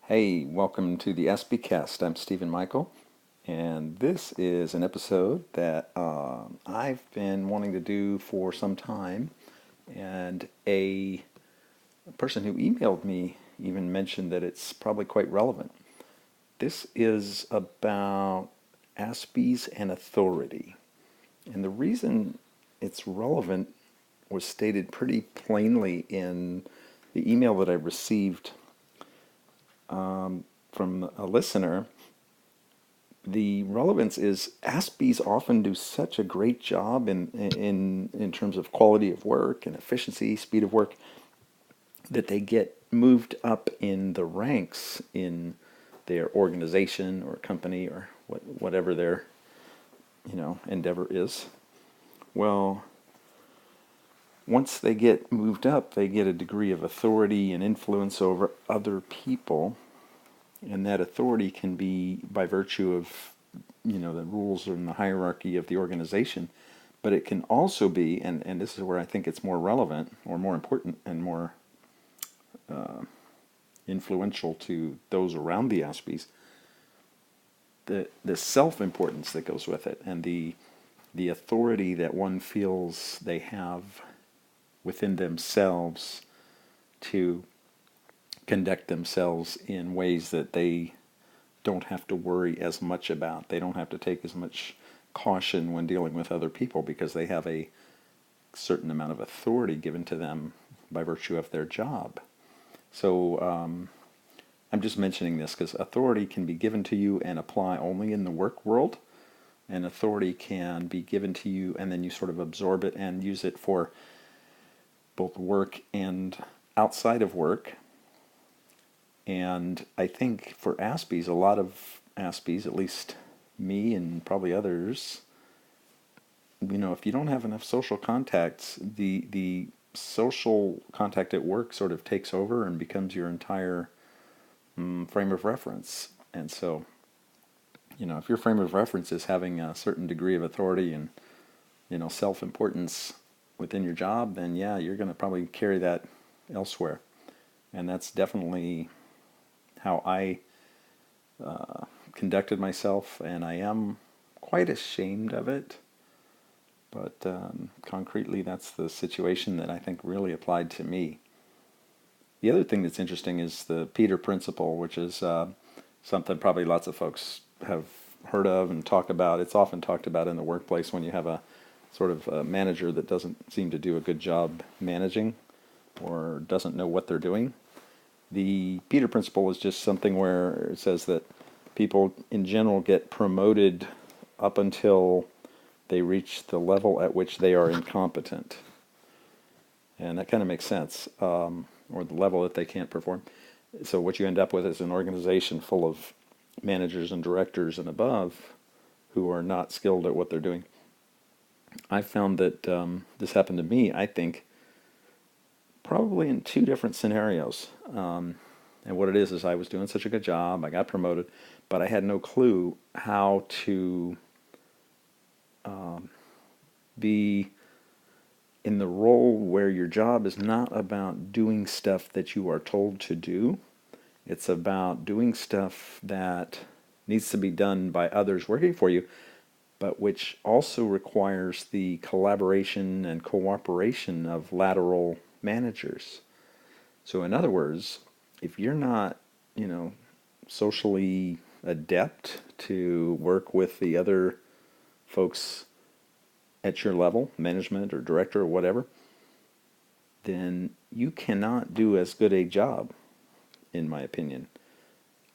Hey, welcome to the AspieCast. I'm Stephen Michael, and this is an episode that I've been wanting to do for some time. And a person who emailed me even mentioned that it's probably quite relevant. This is about Aspies and authority. And the reason it's relevant was stated pretty plainly in the email that I received from a listener. The relevance is Aspies often do such a great job in terms of quality of work and efficiency, speed of work, that they get moved up in the ranks in their organization or company or whatever their endeavor is. Well, once they get moved up, they get a degree of authority and influence over other people, and that authority can be by virtue of the rules and the hierarchy of the organization, but it can also be, and this is where I think it's more relevant or more important and more influential to those around the Aspies, the self-importance that goes with it, and the authority that one feels they have within themselves to conduct themselves in ways that they don't have to worry as much about. They don't have to take as much caution when dealing with other people because they have a certain amount of authority given to them by virtue of their job. So I'm just mentioning this because authority can be given to you and apply only in the work world, and authority can be given to you and then you sort of absorb it and use it for both work and outside of work. And I think for Aspies, a lot of Aspies, at least me and probably others, if you don't have enough social contacts, the social contact at work sort of takes over and becomes your entire frame of reference. And so, if your frame of reference is having a certain degree of authority and, self-importance within your job, then yeah, you're going to probably carry that elsewhere. And that's definitely how I conducted myself, and I am quite ashamed of it. But concretely, that's the situation that I think really applied to me. The other thing that's interesting is the Peter Principle, which is something probably lots of folks have heard of and talk about. It's often talked about in the workplace when you have a sort of a manager that doesn't seem to do a good job managing or doesn't know what they're doing. The Peter Principle is just something where it says that people in general get promoted up until they reach the level at which they are incompetent. And that kind of makes sense, or the level that they can't perform. So what you end up with is an organization full of managers and directors and above who are not skilled at what they're doing. I found that this happened to me, I think, probably in two different scenarios. And what it is I was doing such a good job, I got promoted, but I had no clue how to be in the role where your job is not about doing stuff that you are told to do. It's about doing stuff that needs to be done by others working for you, but which also requires the collaboration and cooperation of lateral managers. So in other words, if you're not, socially adept to work with the other folks at your level, management or director or whatever, then you cannot do as good a job, in my opinion.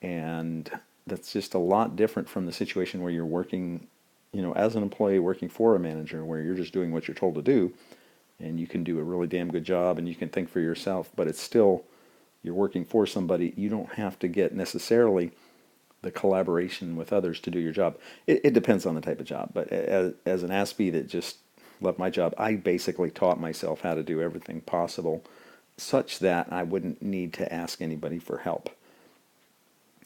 And that's just a lot different from the situation where you're working, as an employee working for a manager, where you're just doing what you're told to do, and you can do a really damn good job and you can think for yourself, but it's still, you're working for somebody. You don't have to get necessarily the collaboration with others to do your job. It depends on the type of job, but as an Aspie that just loved my job, I basically taught myself how to do everything possible such that I wouldn't need to ask anybody for help.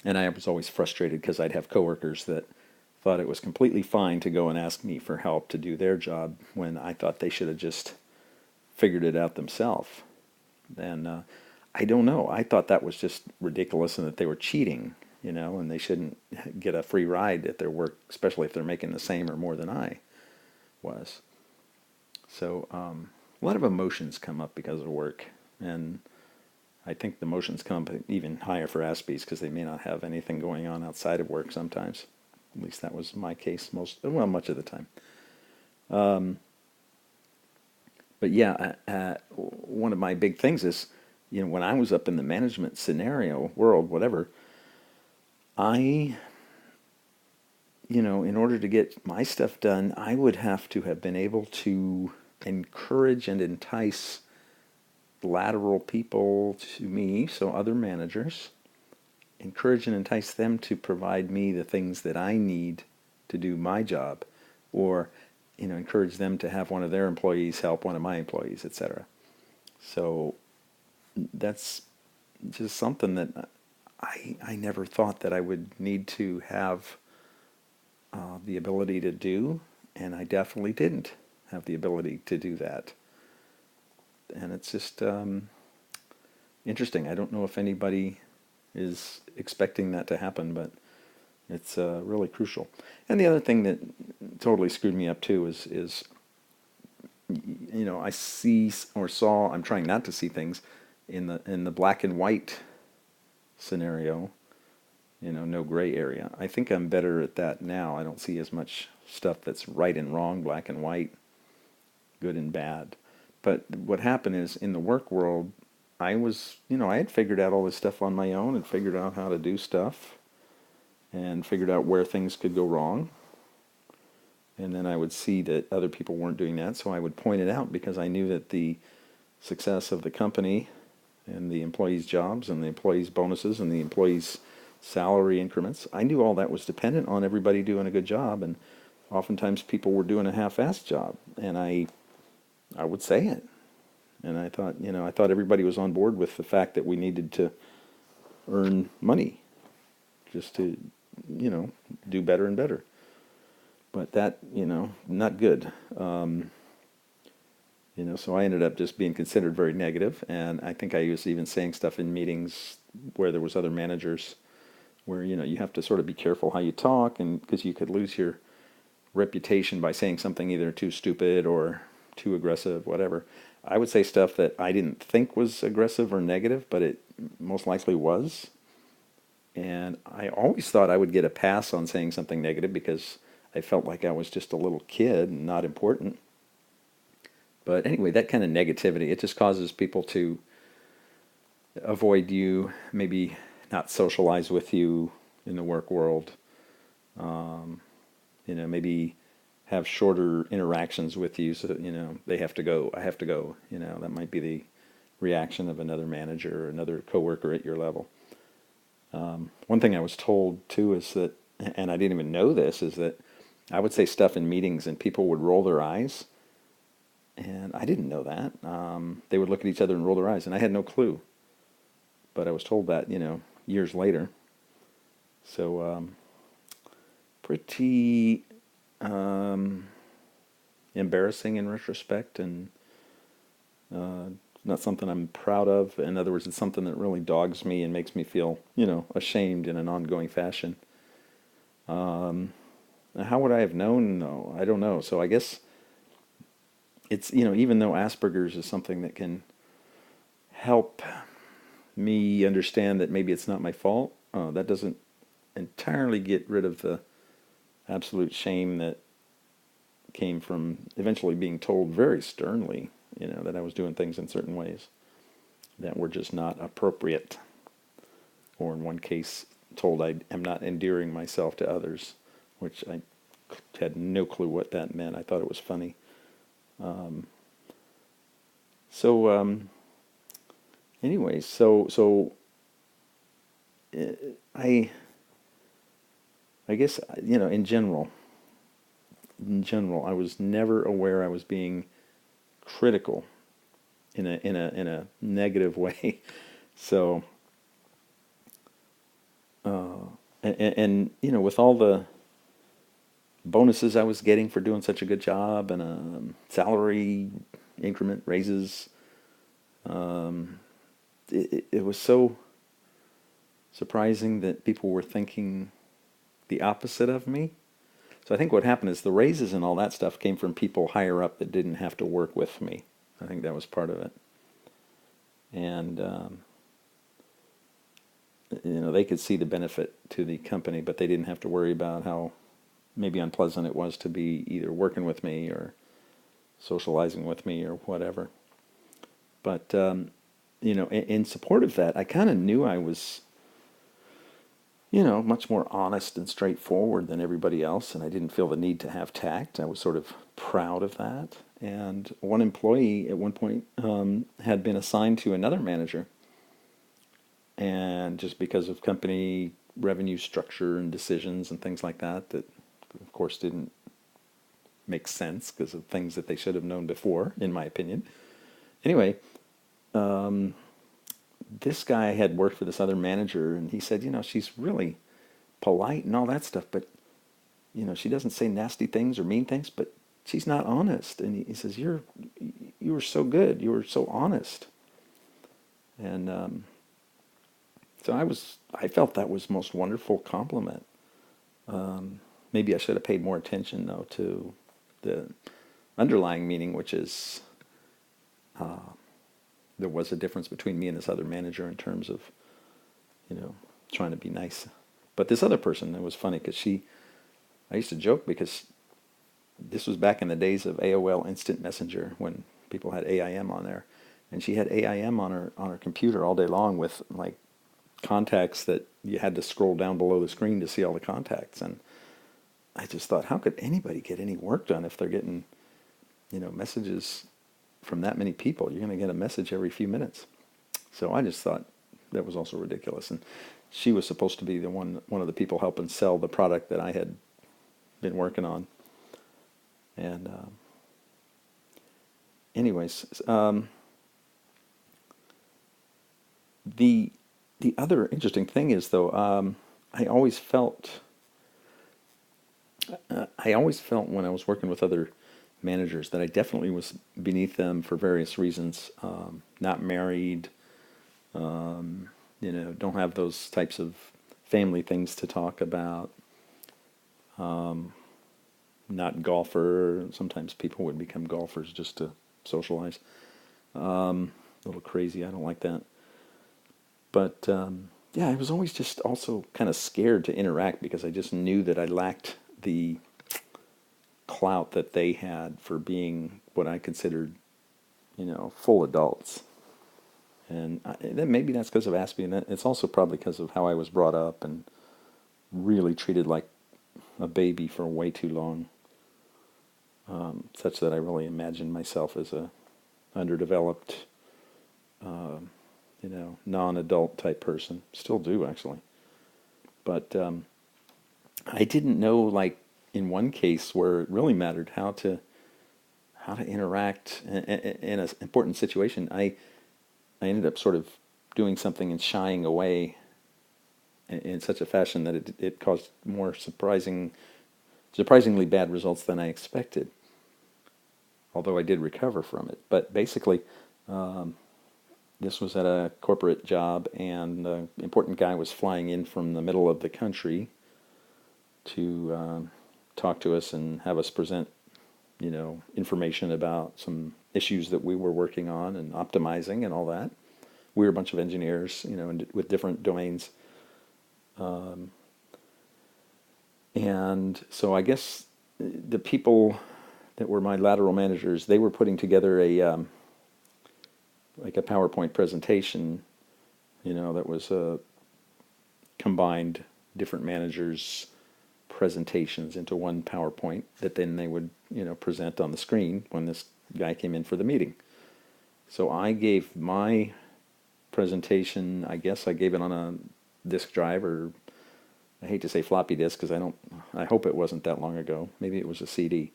And I was always frustrated because I'd have coworkers that thought it was completely fine to go and ask me for help to do their job when I thought they should have just figured it out themselves. And I don't know. I thought that was just ridiculous and that they were cheating, and they shouldn't get a free ride at their work, especially if they're making the same or more than I was. So a lot of emotions come up because of work, and I think the emotions come up even higher for Aspies because they may not have anything going on outside of work sometimes. At least that was my case much of the time. But yeah, one of my big things is, when I was up in the management scenario world, whatever, I, in order to get my stuff done, I would have to have been able to encourage and entice lateral people to me, so other managers, encourage and entice them to provide me the things that I need to do my job, or encourage them to have one of their employees help one of my employees, etc. So that's just something that I never thought that I would need to have the ability to do, and I definitely didn't have the ability to do that. And it's just interesting. I don't know if anybody is expecting that to happen, but it's really crucial. And the other thing that totally screwed me up too is I see or saw. I'm trying not to see things in the black and white scenario. No gray area. I think I'm better at that now. I don't see as much stuff that's right and wrong, black and white, good and bad. But what happened is, in the work world, I had figured out all this stuff on my own and figured out how to do stuff and figured out where things could go wrong. And then I would see that other people weren't doing that, so I would point it out because I knew that the success of the company and the employees' jobs and the employees' bonuses and the employees' salary increments, I knew all that was dependent on everybody doing a good job, and oftentimes people were doing a half-assed job, and I would say it. And I thought everybody was on board with the fact that we needed to earn money just to, do better and better. But that, not good. So I ended up just being considered very negative, and I think I was even saying stuff in meetings where there was other managers where, you have to sort of be careful how you talk, and because you could lose your reputation by saying something either too stupid or too aggressive, whatever. I would say stuff that I didn't think was aggressive or negative, but it most likely was. And I always thought I would get a pass on saying something negative because I felt like I was just a little kid and not important. But anyway, that kind of negativity, it just causes people to avoid you, maybe not socialize with you in the work world, maybe have shorter interactions with you so that, they have to go, I have to go, that might be the reaction of another manager or another coworker at your level. One thing I was told too is that, and I didn't even know this, is that I would say stuff in meetings and people would roll their eyes, and I didn't know that. They would look at each other and roll their eyes, and I had no clue. But I was told that, years later. So, pretty embarrassing in retrospect, and not something I'm proud of. In other words, it's something that really dogs me and makes me feel, ashamed in an ongoing fashion. How would I have known, though? I don't know. So I guess it's, even though Aspergers is something that can help me understand that maybe it's not my fault, that doesn't entirely get rid of the absolute shame that came from eventually being told very sternly, that I was doing things in certain ways that were just not appropriate. Or in one case, told I am not endearing myself to others, which I had no clue what that meant. I thought it was funny. Anyways, so I guess, in general, I was never aware I was being critical in a negative way. So, with all the bonuses I was getting for doing such a good job and salary increment raises, it was so surprising that people were thinking the opposite of me. So I think what happened is the raises and all that stuff came from people higher up that didn't have to work with me. I think that was part of it. And, they could see the benefit to the company, but they didn't have to worry about how maybe unpleasant it was to be either working with me or socializing with me or whatever. But, in support of that, I kind of knew I was, much more honest and straightforward than everybody else, and I didn't feel the need to have tact. I was sort of proud of that. And one employee at one point had been assigned to another manager, and just because of company revenue structure and decisions and things like that, that of course didn't make sense because of things that they should have known before, in my opinion. Anyway, this guy had worked for this other manager, and he said, she's really polite and all that stuff, but, she doesn't say nasty things or mean things, but she's not honest. And he says, you were so good. You were so honest. And so I felt that was the most wonderful compliment. Maybe I should have paid more attention, though, to the underlying meaning, which is there was a difference between me and this other manager in terms of, trying to be nice. But this other person, it was funny because I used to joke because this was back in the days of AOL Instant Messenger when people had AIM on there. And she had AIM on her computer all day long with like contacts that you had to scroll down below the screen to see all the contacts. And I just thought, how could anybody get any work done if they're getting, messages from that many people? You're going to get a message every few minutes. So I just thought that was also ridiculous. And she was supposed to be one of the people helping sell the product that I had been working on. And anyways, the other interesting thing is, though, I always felt when I was working with other managers that I definitely was beneath them for various reasons. Not married, don't have those types of family things to talk about. Not golfer. Sometimes people would become golfers just to socialize. A little crazy. I don't like that. But yeah, I was always just also kind of scared to interact because I just knew that I lacked the clout that they had for being what I considered, full adults. And then maybe that's because of Aspie, and it's also probably because of how I was brought up and really treated like a baby for way too long, such that I really imagined myself as a underdeveloped, non-adult type person. Still do, actually. But I didn't know, like, in one case where it really mattered how to interact in an important situation, I ended up sort of doing something and shying away in such a fashion that it caused more surprisingly bad results than I expected. Although I did recover from it. But basically, this was at a corporate job, and the important guy was flying in from the middle of the country to talk to us and have us present, information about some issues that we were working on and optimizing and all that. We were a bunch of engineers, with different domains. And so I guess the people that were my lateral managers, they were putting together like a PowerPoint presentation, that was combined different managers' presentations into one PowerPoint that then they would, present on the screen when this guy came in for the meeting. So I gave my presentation, I guess I gave it on a disk drive, or I hate to say floppy disk because I hope it wasn't that long ago. Maybe it was a CD.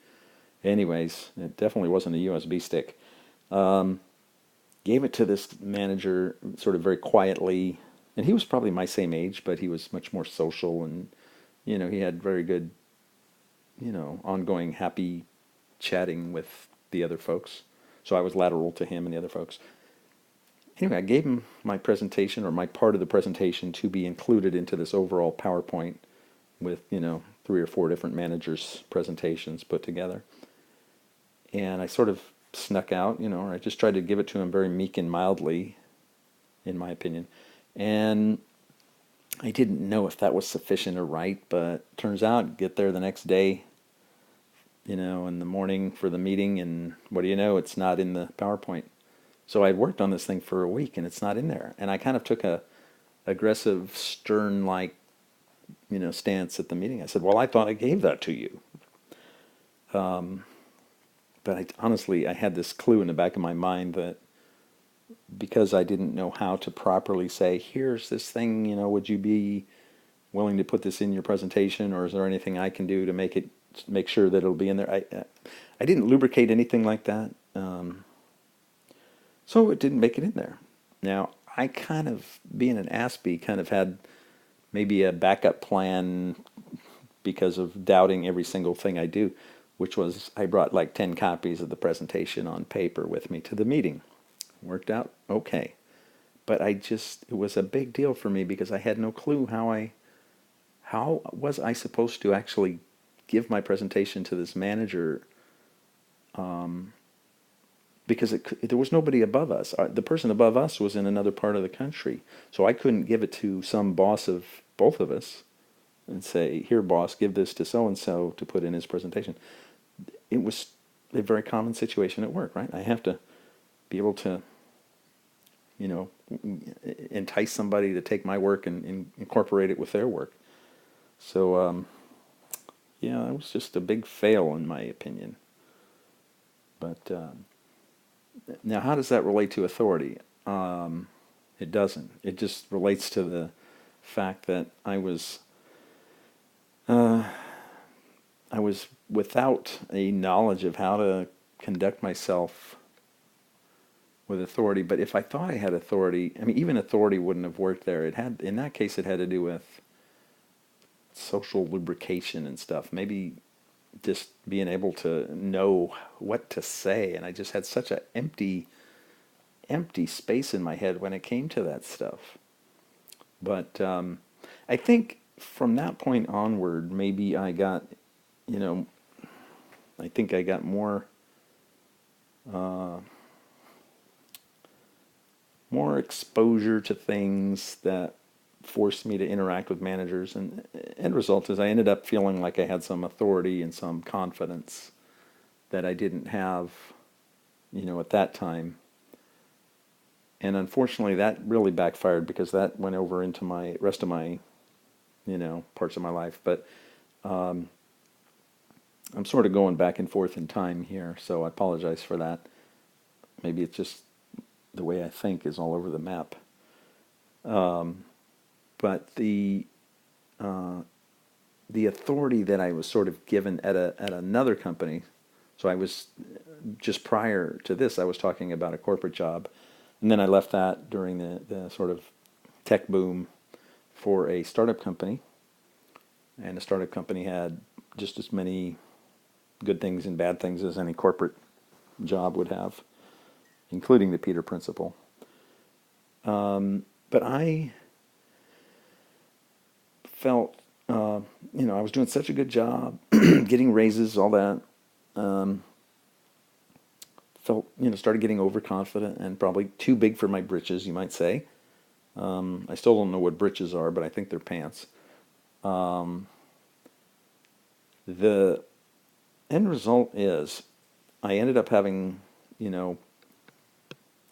Anyways, it definitely wasn't a USB stick. Gave it to this manager sort of very quietly, and he was probably my same age, but he was much more social, and he had very good, ongoing happy chatting with the other folks. So I was lateral to him and the other folks. Anyway, I gave him my presentation, or my part of the presentation, to be included into this overall PowerPoint with, 3 or 4 different managers' presentations put together. And I sort of snuck out, or I just tried to give it to him very meek and mildly, in my opinion. And I didn't know if that was sufficient or right, but turns out, get there the next day, in the morning for the meeting, and what do you know, it's not in the PowerPoint. So I'd worked on this thing for a week, and it's not in there. And I kind of took a aggressive, stern-like, stance at the meeting. I said, well, I thought I gave that to you. But honestly, I had this clue in the back of my mind that because I didn't know how to properly say, here's this thing, would you be willing to put this in your presentation, or is there anything I can do to make sure that it'll be in there? I didn't lubricate anything like that, so it didn't make it in there. Now, I kind of, being an Aspie, kind of had maybe a backup plan because of doubting every single thing I do, which was I brought like 10 copies of the presentation on paper with me to the meeting. Worked out okay. But it was a big deal for me because I had no clue how was I supposed to actually give my presentation to this manager, because there was nobody above us. The person above us was in another part of the country, so I couldn't give it to some boss of both of us and say, here, boss, give this to so-and-so to put in his presentation. It was a very common situation at work, right? I have to be able to, entice somebody to take my work and incorporate it with their work. So, yeah, it was just a big fail in my opinion. But now, how does that relate to authority? It doesn't. It just relates to the fact that I was without a knowledge of how to conduct myself with authority. But if I thought I had authority, I mean, even authority wouldn't have worked there. In that case, it had to do with social lubrication and stuff. Maybe just being able to know what to say. And I just had such an empty space in my head when it came to that stuff. But I think from that point onward, maybe I got, I think I got more exposure to things that forced me to interact with managers, and end result is I ended up feeling like I had some authority and some confidence that I didn't have, at that time. And unfortunately, that really backfired because that went over into my rest of my, parts of my life. But I'm sort of going back and forth in time here, so I apologize for that. Maybe it's just the way I think is all over the map. But the authority that I was sort of given at another company, so I was, just prior to this, I was talking about a corporate job, and then I left that during the sort of tech boom for a startup company, and the startup company had just as many good things and bad things as any corporate job would have, including the Peter Principle. But I felt, I was doing such a good job, getting raises, all that. Felt, started getting overconfident and probably too big for my britches, you might say. I still don't know what britches are, but I think they're pants. The end result is I ended up having, a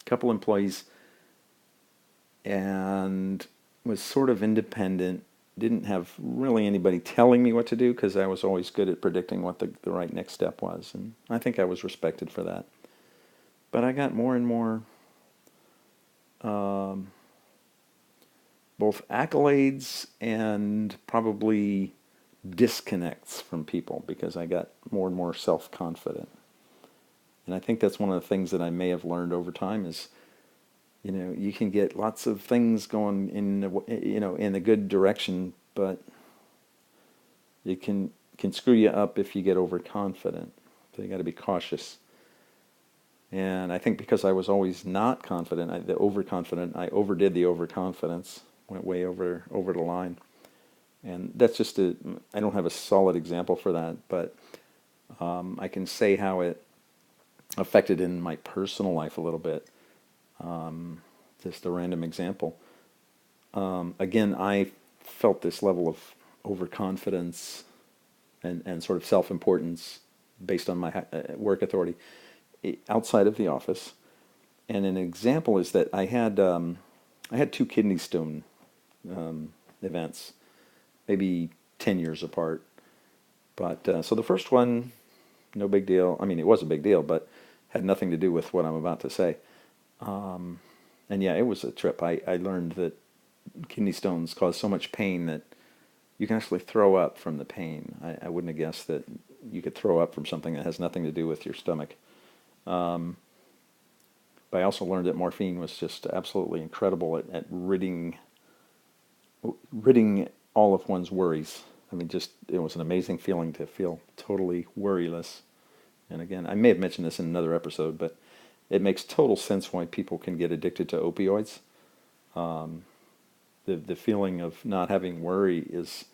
couple employees and was sort of independent. Didn't have really anybody telling me what to do because I was always good at predicting what the right next step was. And I think I was respected for that. But I got more and more both accolades and probably disconnects from people because I got more and more self-confident. And I think that's one of the things that I may have learned over time is, you can get lots of things going in the good direction, but it can screw you up if you get overconfident. So you got to be cautious. And I think because I was always not confident, the overconfident, I overdid the overconfidence, went way over the line. And that's just I don't have a solid example for that, but I can say how it affected in my personal life a little bit. Just a random example. Again, I felt this level of overconfidence and sort of self-importance based on my work authority outside of the office. And an example is that I had two kidney stone events, maybe 10 years apart. But so the first one, no big deal. I mean, it was a big deal, but had nothing to do with what I'm about to say. And yeah, it was a trip. I learned that kidney stones cause so much pain that you can actually throw up from the pain. I wouldn't have guessed that you could throw up from something that has nothing to do with your stomach. But I also learned that morphine was just absolutely incredible at ridding all of one's worries. I mean, just it was an amazing feeling to feel totally worryless. And again, I may have mentioned this in another episode, but it makes total sense why people can get addicted to opioids. The feeling of not having worry is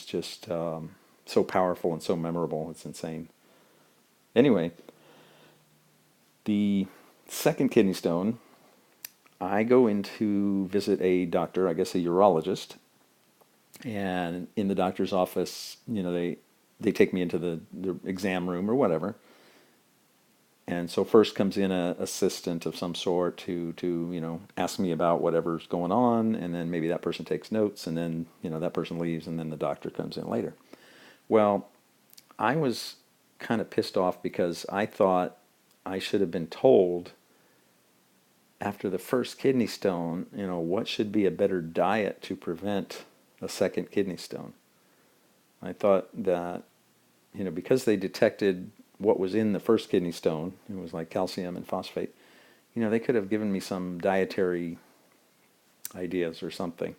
just so powerful and so memorable. It's insane. Anyway, the second kidney stone, I go in to visit a doctor, I guess a urologist, and in the doctor's office, they take me into the exam room or whatever. And so first comes in a assistant of some sort to ask me about whatever's going on, and then maybe that person takes notes, and then that person leaves, and then the doctor comes in later. Well, I was kind of pissed off because I thought I should have been told after the first kidney stone, what should be a better diet to prevent a second kidney stone. I thought that, because they detected what was in the first kidney stone, it was like calcium and phosphate, they could have given me some dietary ideas or something.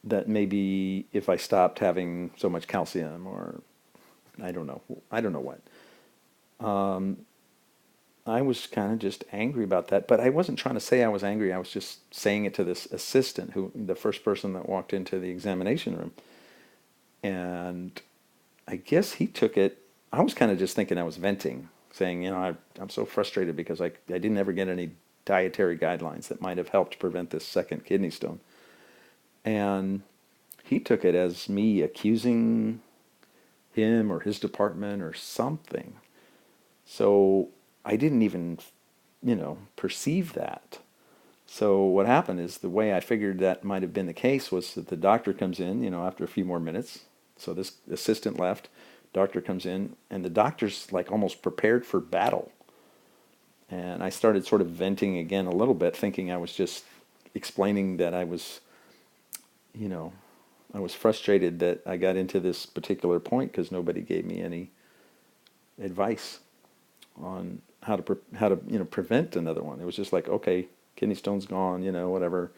That maybe if I stopped having so much calcium, or I don't know what. I was kind of just angry about that, but I wasn't trying to say I was angry. I was just saying it to this assistant, the first person that walked into the examination room. And I guess he took it. I was kind of just thinking I was venting, saying, I'm so frustrated because I didn't ever get any dietary guidelines that might have helped prevent this second kidney stone. And he took it as me accusing him or his department or something. So I didn't even, perceive that. So what happened is the way I figured that might have been the case was that the doctor comes in, after a few more minutes. So this assistant left, doctor comes in, and the doctor's like almost prepared for battle. And I started sort of venting again a little bit, thinking I was just explaining that I was frustrated that I got into this particular point because nobody gave me any advice on how to prevent another one. It was just like, okay, kidney stone's gone, whatever.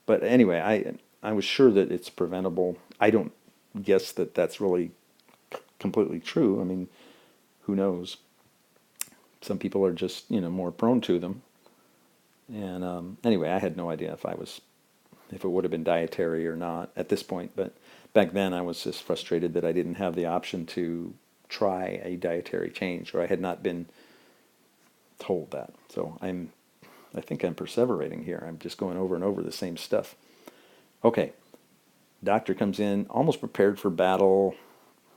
But anyway, I was sure that it's preventable. I don't guess that that's really completely true. I mean, who knows? Some people are just more prone to them. And anyway, I had no idea if it would have been dietary or not at this point. But back then, I was just frustrated that I didn't have the option to try a dietary change, or I had not been told that. So I think I'm perseverating here. I'm just going over and over the same stuff. Okay, doctor comes in, almost prepared for battle,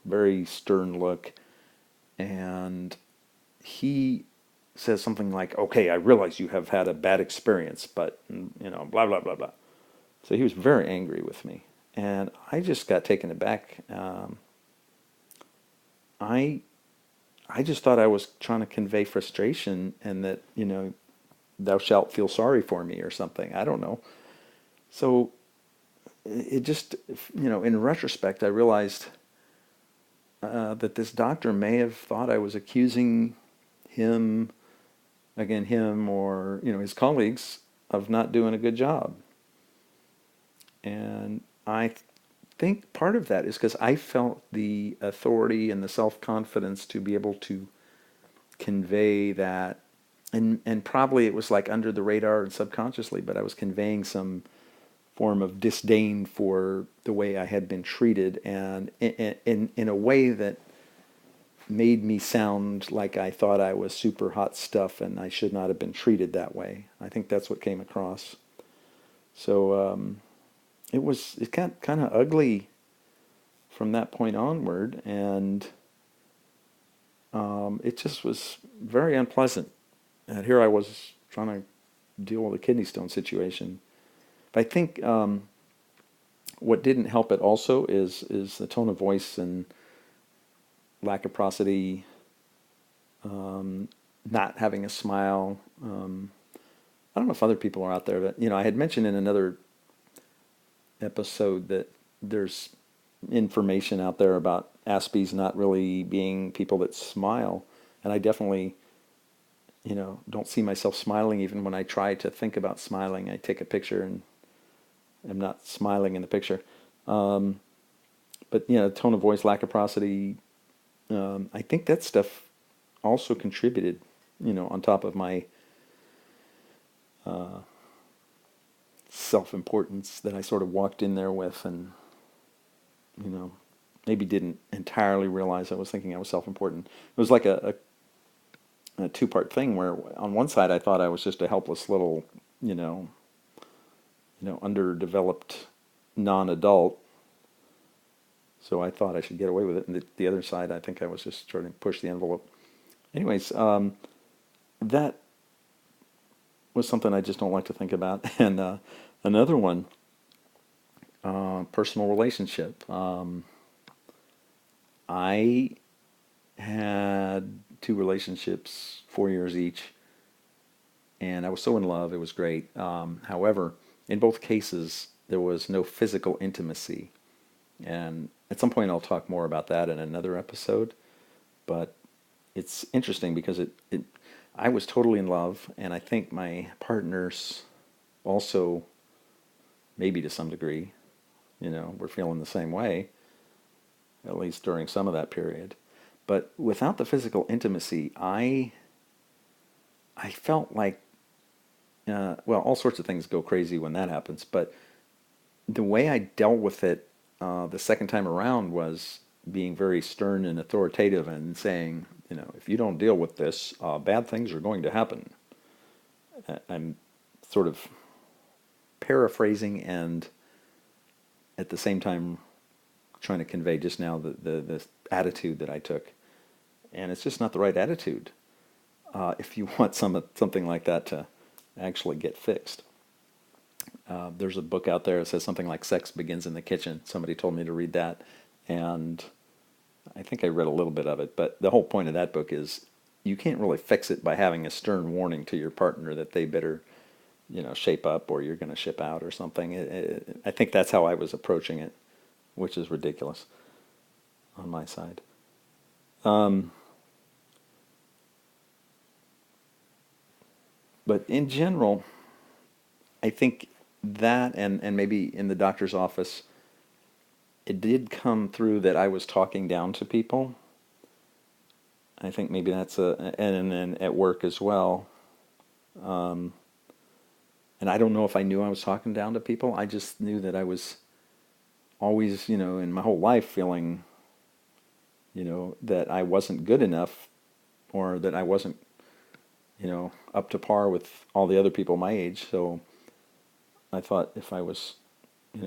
very stern look, and he says something like, okay, I realize you have had a bad experience, but, blah, blah, blah, blah. So he was very angry with me, and I just got taken aback. I just thought I was trying to convey frustration and that, thou shalt feel sorry for me or something. I don't know. So it just, in retrospect, I realized that this doctor may have thought I was accusing him or, his colleagues of not doing a good job. And I think part of that is because I felt the authority and the self-confidence to be able to convey that, and probably it was like under the radar and subconsciously, but I was conveying some form of disdain for the way I had been treated, and in a way that made me sound like I thought I was super hot stuff and I should not have been treated that way. I think that's what came across. So it got kind of ugly from that point onward, and it just was very unpleasant. And here I was trying to deal with a kidney stone situation. But I think what didn't help it also is the tone of voice and lack of prosody, not having a smile. I don't know if other people are out there, but I had mentioned in another episode that there's information out there about Aspies not really being people that smile, and I definitely, don't see myself smiling even when I try to think about smiling. I take a picture and I'm not smiling in the picture. But tone of voice, lack of prosody, I think that stuff also contributed, on top of my self-importance that I sort of walked in there with, and maybe didn't entirely realize I was thinking I was self-important. It was like a two-part thing where on one side I thought I was just a helpless little, underdeveloped non-adult, so I thought I should get away with it. And the other side, I think I was just trying to push the envelope. Anyways, that was something I just don't like to think about. And another one, personal relationship. I had two relationships, 4 years each, and I was so in love, it was great. However, in both cases, there was no physical intimacy. And at some point I'll talk more about that in another episode. But it's interesting because I was totally in love, and I think my partners also, maybe to some degree, were feeling the same way, at least during some of that period. But without the physical intimacy, I felt like, all sorts of things go crazy when that happens, but the way I dealt with it the second time around was being very stern and authoritative and saying, if you don't deal with this, bad things are going to happen. I'm sort of paraphrasing and at the same time trying to convey just now the attitude that I took. And it's just not the right attitude if you want something like that to actually get fixed. There's a book out there that says something like Sex Begins in the Kitchen. Somebody told me to read that, and I think I read a little bit of it, but the whole point of that book is you can't really fix it by having a stern warning to your partner that they better, shape up or you're going to ship out or something. I think that's how I was approaching it, which is ridiculous on my side. But in general, I think that and maybe in the doctor's office, it did come through that I was talking down to people. I think maybe that's and at work as well. And I don't know if I knew I was talking down to people. I just knew that I was always, in my whole life feeling, that I wasn't good enough, or that I wasn't, up to par with all the other people my age. So I thought if I was,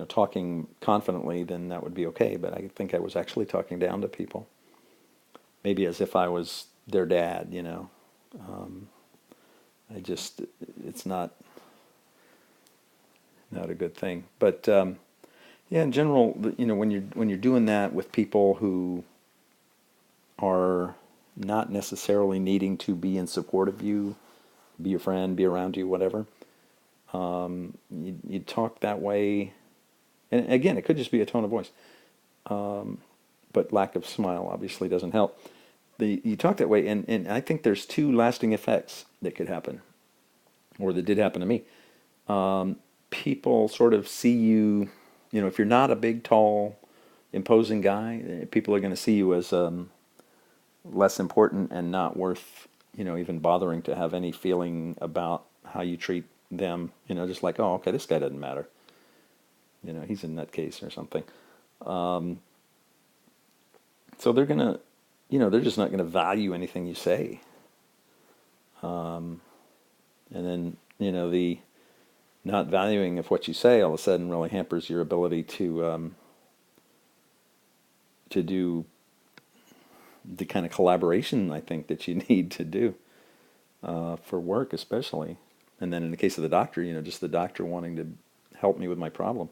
talking confidently, then that would be okay. But I think I was actually talking down to people, maybe as if I was their dad. It's not a good thing. But yeah, in general, when you're doing that with people who are not necessarily needing to be in support of you, be your friend, be around you, whatever. You talk that way, and again, it could just be a tone of voice, but lack of smile obviously doesn't help. You talk that way, and I think there's two lasting effects that could happen, or that did happen to me. People sort of see you, if you're not a big, tall, imposing guy, people are going to see you as less important and not worth, even bothering to have any feeling about how you treat them. Just like, oh, okay, this guy doesn't matter. He's a nutcase or something. Um, so they're gonna, they're just not gonna value anything you say. Um, and then, the not valuing of what you say all of a sudden really hampers your ability to do the kind of collaboration I think that you need to do for work, especially. And then in the case of the doctor, just the doctor wanting to help me with my problem.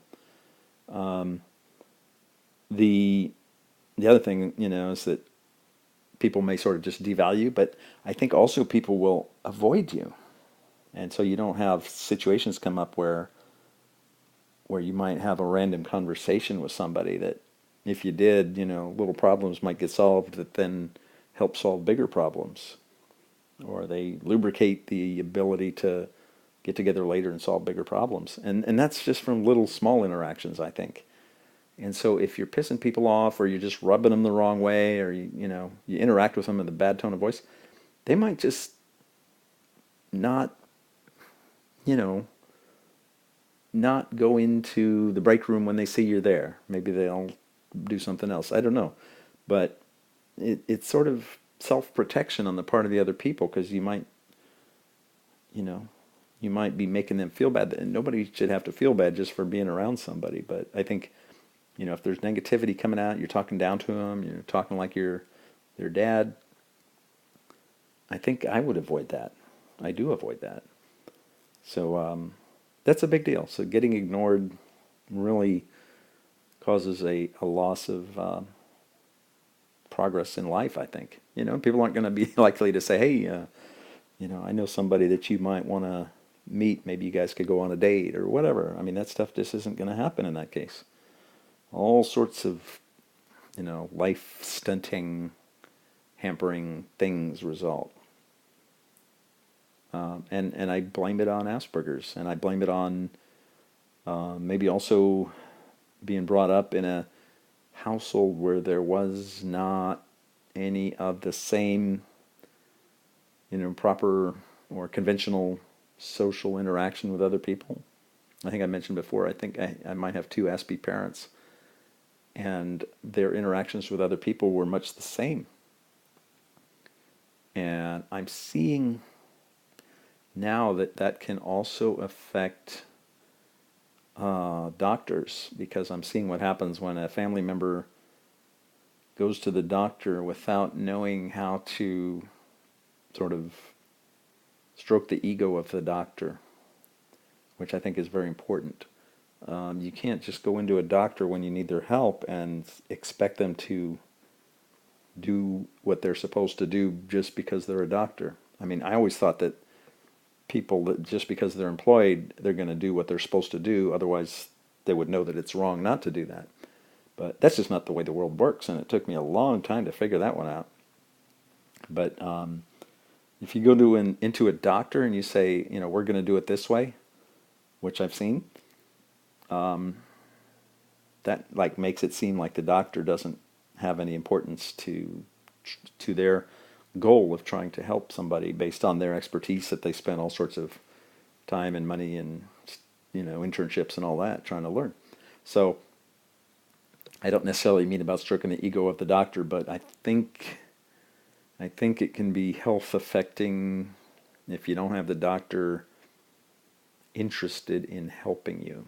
Um, the the other thing, is that people may sort of just devalue, but I think also people will avoid you, and so you don't have situations come up where you might have a random conversation with somebody that, if you did, little problems might get solved that then help solve bigger problems, or they lubricate the ability to get together later and solve bigger problems. And that's just from little small interactions, I think. And so if you're pissing people off or you're just rubbing them the wrong way or you interact with them in a bad tone of voice, they might just not, you know, not go into the break room when they see you're there. Maybe they'll do something else. I don't know. But it's sort of self-protection on the part of the other people, because you know, you might be making them feel bad. And nobody should have to feel bad just for being around somebody. But I think, if there's negativity coming out, you're talking down to them, you're talking like you're their dad, I think I would avoid that. I do avoid that. So that's a big deal. So getting ignored really causes a loss of progress in life, I think. People aren't going to be likely to say, hey, I know somebody that you might want to meet. Maybe you guys could go on a date or whatever. I mean, that stuff just isn't going to happen in that case. All sorts of, life stunting, hampering things result. And I blame it on Asperger's, and I blame it on maybe also being brought up in a household where there was not any of the same, proper or conventional social interaction with other people. I think I mentioned before, I think I might have two Aspie parents, and their interactions with other people were much the same. And I'm seeing now that can also affect doctors, because I'm seeing what happens when a family member goes to the doctor without knowing how to sort of stroke the ego of the doctor, which I think is very important. You can't just go into a doctor when you need their help and expect them to do what they're supposed to do just because they're a doctor. I mean, I always thought that people, that just because they're employed, they're going to do what they're supposed to do. Otherwise, they would know that it's wrong not to do that. But that's just not the way the world works, and it took me a long time to figure that one out. But if you go into a doctor and you say, we're going to do it this way, which I've seen, that like makes it seem like the doctor doesn't have any importance to their goal of trying to help somebody based on their expertise that they spent all sorts of time and money and internships and all that trying to learn. So I don't necessarily mean about stroking the ego of the doctor, but I think it can be health affecting if you don't have the doctor interested in helping you.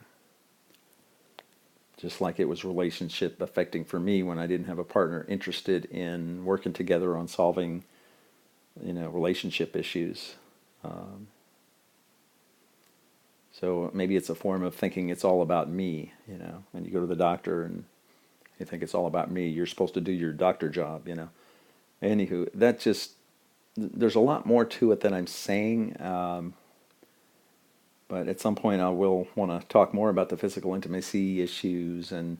Just like it was relationship affecting for me when I didn't have a partner interested in working together on solving, relationship issues. So maybe it's a form of thinking it's all about me, when you go to the doctor and you think it's all about me, you're supposed to do your doctor job, Anywho, there's a lot more to it than I'm saying. But at some point I will want to talk more about the physical intimacy issues and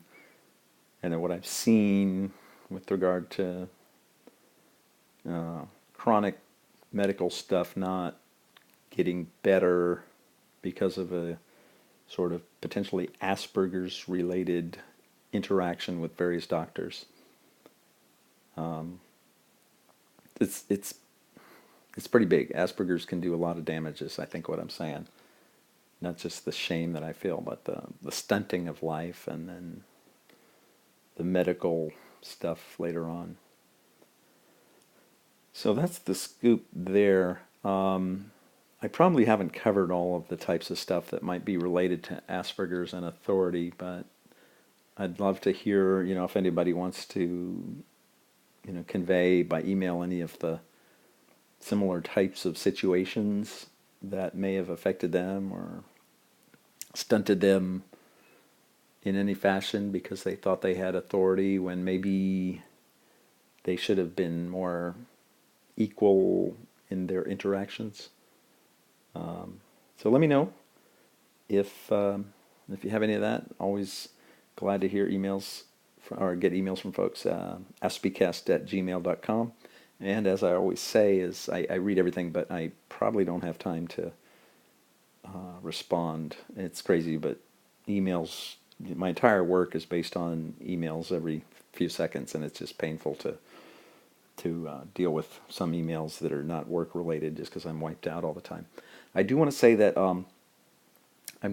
what I've seen with regard to chronic medical stuff not getting better because of a sort of potentially Asperger's related interaction with various doctors. It's it's it's pretty big. Asperger's can do a lot of damage, is I think what I'm saying. Not just the shame that I feel, but the stunting of life, and then the medical stuff later on. So that's the scoop there. I probably haven't covered all of the types of stuff that might be related to Asperger's and authority, but I'd love to hear, if anybody wants to, convey by email any of the similar types of situations that may have affected them or stunted them in any fashion because they thought they had authority when maybe they should have been more equal in their interactions. So let me know if you have any of that. Always glad to hear emails or get emails from folks. AspieCast@gmail.com. And as I always say, is I read everything, but I probably don't have time to respond. It's crazy, but emails, my entire work is based on emails every few seconds, and it's just painful to deal with some emails that are not work related just because I'm wiped out all the time. I do want to say that I'm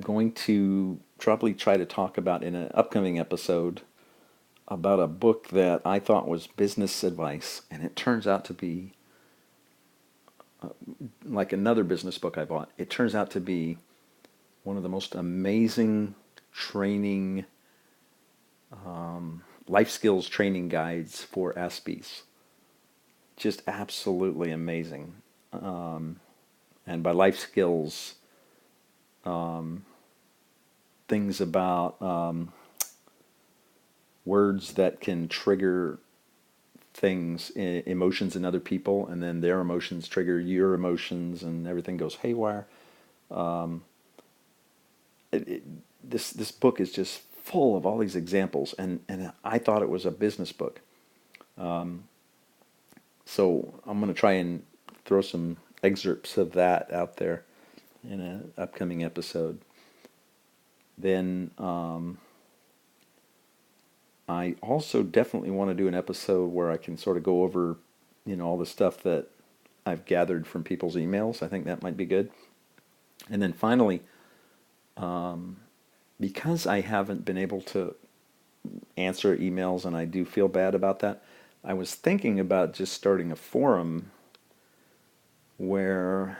going to probably try to talk about in an upcoming episode about a book that I thought was business advice, and it turns out to be like another business book I bought. It turns out to be one of the most amazing training, life skills training guides for Aspies. Just absolutely amazing. And by life skills, things about words that can trigger things, emotions in other people, and then their emotions trigger your emotions, and everything goes haywire. This book is just full of all these examples, and I thought it was a business book. So I'm going to try and throw some excerpts of that out there in an upcoming episode. Then I also definitely want to do an episode where I can sort of go over, all the stuff that I've gathered from people's emails. I think that might be good. And then finally, because I haven't been able to answer emails, and I do feel bad about that, I was thinking about just starting a forum where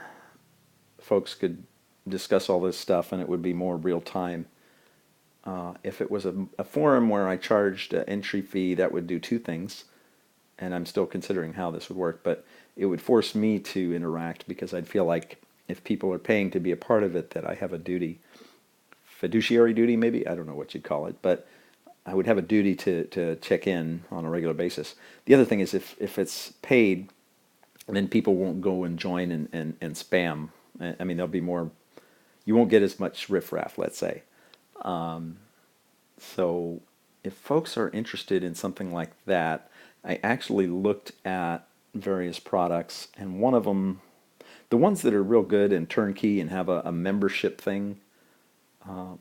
folks could discuss all this stuff and it would be more real time. If it was a forum where I charged an entry fee, that would do two things, and I'm still considering how this would work, but it would force me to interact because I'd feel like if people are paying to be a part of it, that I have a duty, fiduciary duty maybe, I don't know what you'd call it, but I would have a duty to check in on a regular basis. The other thing is if it's paid, then people won't go and join and spam. I mean, there'll be more, you won't get as much riffraff, let's say. So if folks are interested in something like that, I actually looked at various products, and one of them, the ones that are real good and turnkey and have a membership thing,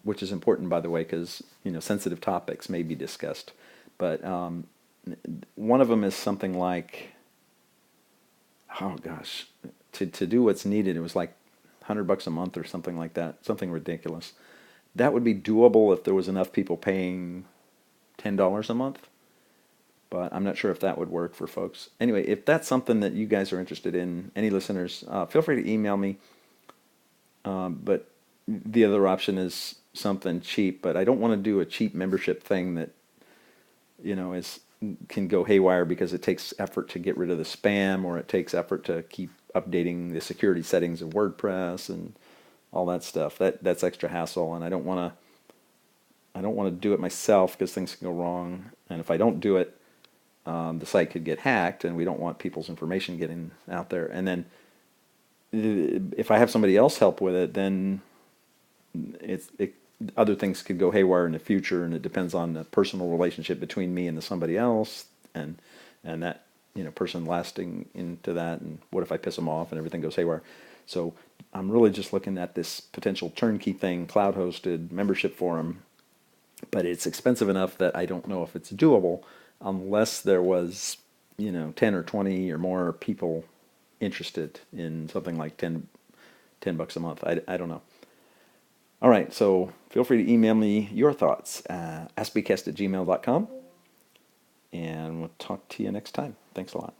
which is important, by the way, because sensitive topics may be discussed. But one of them is something like, oh gosh, to do what's needed, it was like $100 a month or something like that, something ridiculous. That would be doable if there was enough people paying $10 a month, but I'm not sure if that would work for folks. Anyway, if that's something that you guys are interested in, any listeners, feel free to email me. But the other option is something cheap, but I don't want to do a cheap membership thing that can go haywire because it takes effort to get rid of the spam, or it takes effort to keep updating the security settings of WordPress and all that stuff. That's extra hassle, and I don't want to do it myself because things can go wrong. And if I don't do it, the site could get hacked, and we don't want people's information getting out there. And then if I have somebody else help with it, then other things could go haywire in the future, and it depends on the personal relationship between me and the somebody else, and that person lasting into that. And what if I piss them off and everything goes haywire? So I'm really just looking at this potential turnkey thing, cloud-hosted membership forum, but it's expensive enough that I don't know if it's doable unless there was, 10 or 20 or more people interested in something like 10 bucks a month. I don't know. All right, so feel free to email me your thoughts, AspieCast@gmail.com, and we'll talk to you next time. Thanks a lot.